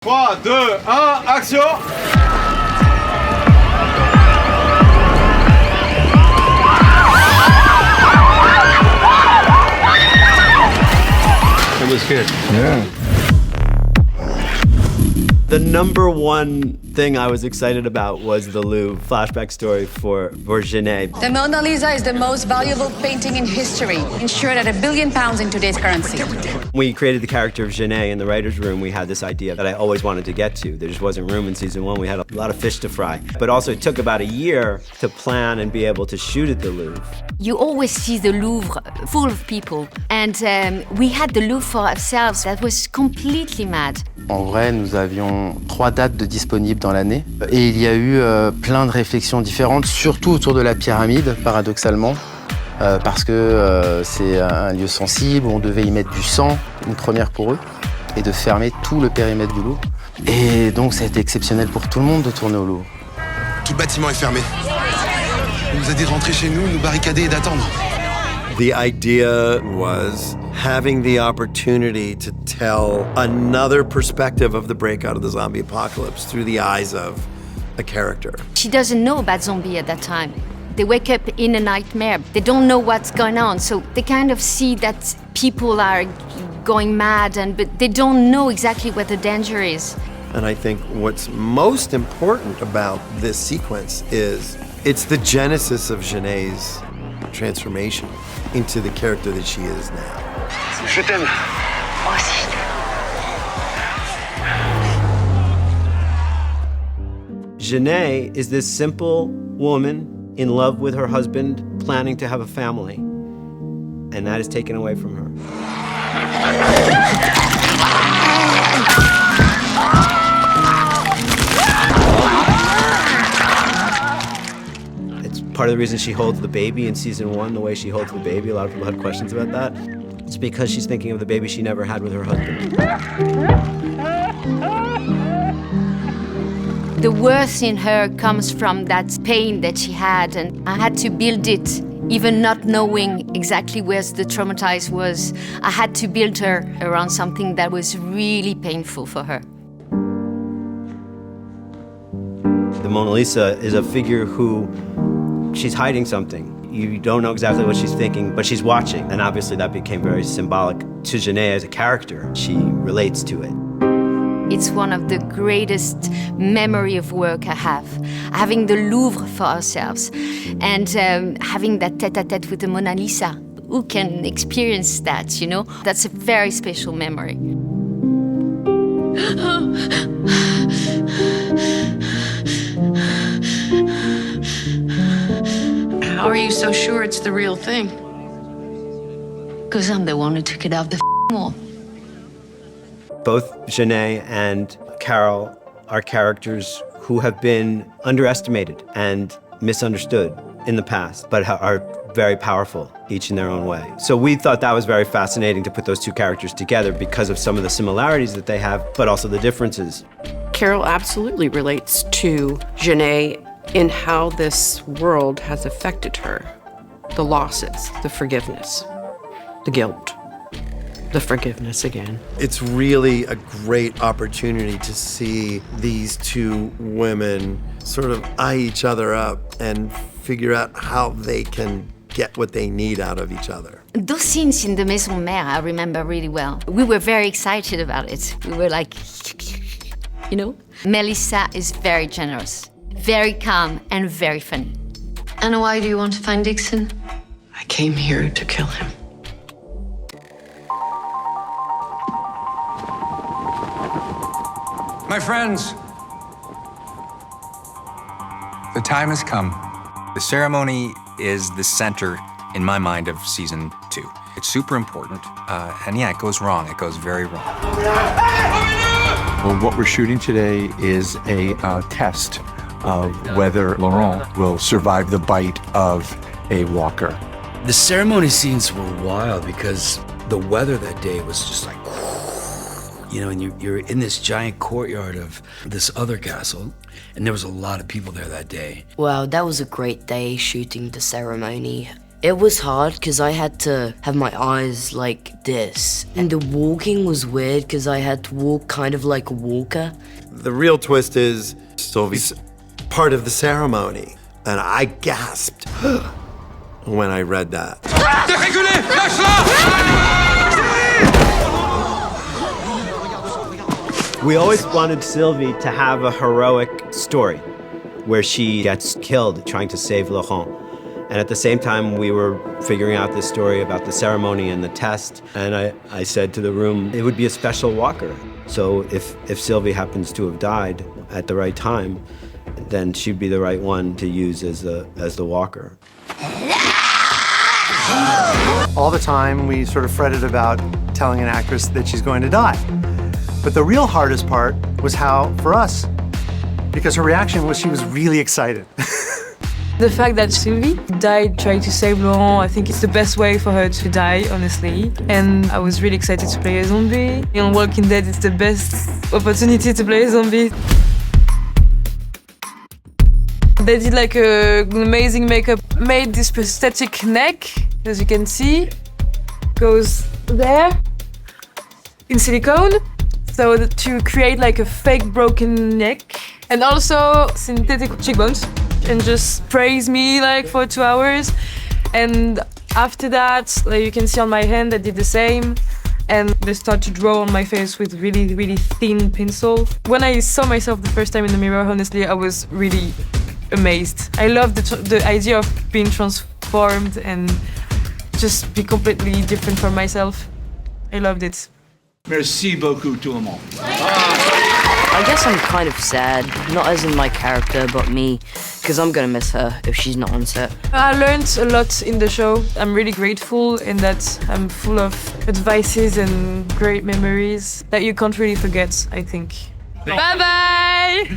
3, 2, 1, action! It was good. Yeah. The number one thing I was excited about was the Louvre flashback story for Genet. The Mona Lisa is the most valuable painting in history, insured at £1 billion in today's currency. When we created the character of Genet in the writer's room, we had this idea that I always wanted to get to. There just wasn't room in season 1. We had a lot of fish to fry. But also it took about a year to plan and be able to shoot at the Louvre. You always see the Louvre full of people. And we had the Louvre for ourselves. That was completely mad. En vrai, nous avions 3 dates de disponibles dans l'année. Et il y a eu plein de réflexions différentes, surtout autour de la pyramide, paradoxalement. Parce que c'est un lieu sensible, où on devait y mettre du sang, une première pour eux, et de fermer tout le périmètre du Louvre. Et donc ça a été exceptionnel pour tout le monde de tourner au Louvre. Tout le bâtiment est fermé. On nous a dit de rentrer chez nous, nous barricader et d'attendre. The idea was having the opportunity to tell another perspective of the breakout of the zombie apocalypse through the eyes of a character. She doesn't know about zombie at that time. They wake up in a nightmare. They don't know what's going on, so they kind of see that people are going mad, but they don't know exactly what the danger is. And I think what's most important about this sequence is it's the genesis of Genet's transformation into the character that she is now. Je t'aime. Moi aussi. Genet is this simple woman in love with her husband, planning to have a family. And that is taken away from her. It's part of the reason she holds the baby in season 1, the way she holds the baby. A lot of people had questions about that. It's because she's thinking of the baby she never had with her husband. The worst in her comes from that pain that she had, and I had to build it, even not knowing exactly where the traumatized was. I had to build her around something that was really painful for her. The Mona Lisa is a figure who, she's hiding something. You don't know exactly what she's thinking, but she's watching. And obviously that became very symbolic to Genet as a character. She relates to it. It's one of the greatest memory of work I have. Having the Louvre for ourselves and having that tête-à-tête with the Mona Lisa. Who can experience that, you know? That's a very special memory. How are you so sure it's the real thing? Because I'm the one who took it off the wall. Both Genet and Carol are characters who have been underestimated and misunderstood in the past, but are very powerful, each in their own way. So we thought that was very fascinating to put those two characters together because of some of the similarities that they have, but also the differences. Carol absolutely relates to Genet in how this world has affected her. The losses, the forgiveness, the guilt. The forgiveness again. It's really a great opportunity to see these two women sort of eye each other up and figure out how they can get what they need out of each other. Those scenes in the Maison Mère, I remember really well. We were very excited about it. We were like, you know? Melissa is very generous, very calm, and very funny. And why do you want to find Dixon? I came here to kill him. My friends, the time has come. The ceremony is the center, in my mind, of season 2. It's super important, and yeah, it goes wrong. It goes very wrong. Well, what we're shooting today is a test of whether Laurent will survive the bite of a walker. The ceremony scenes were wild because the weather that day was just like, you know, and you're in this giant courtyard of this other castle, and there was a lot of people there that day. Well, that was a great day shooting the ceremony. It was hard because I had to have my eyes like this. And the walking was weird because I had to walk kind of like a walker. The real twist is Sylvie's part of the ceremony. And I gasped when I read that. We always wanted Sylvie to have a heroic story where she gets killed trying to save Laurent. And at the same time, we were figuring out this story about the ceremony and the test. And I said to the room, it would be a special walker. So if Sylvie happens to have died at the right time, then she'd be the right one to use as the walker. All the time, we sort of fretted about telling an actress that she's going to die. But the real hardest part was how, for us, because her reaction was she was really excited. The fact that Sylvie died trying to save Laurent, I think it's the best way for her to die, honestly. And I was really excited to play a zombie. In Walking Dead, it's the best opportunity to play a zombie. They did like an amazing makeup, made this prosthetic neck, as you can see, goes there, in silicone. So to create like a fake broken neck, and also synthetic cheekbones, and just praise me like for 2 hours. And after that, like you can see on my hand, I did the same. And they start to draw on my face with really, really thin pencil. When I saw myself the first time in the mirror, honestly, I was really amazed. I love the idea of being transformed and just be completely different from myself. I loved it. Merci beaucoup tout le monde. I guess I'm kind of sad, not as in my character, but me, because I'm gonna miss her if she's not on set. I learned a lot in the show. I'm really grateful in that I'm full of advices and great memories that you can't really forget, I think. Bye-bye!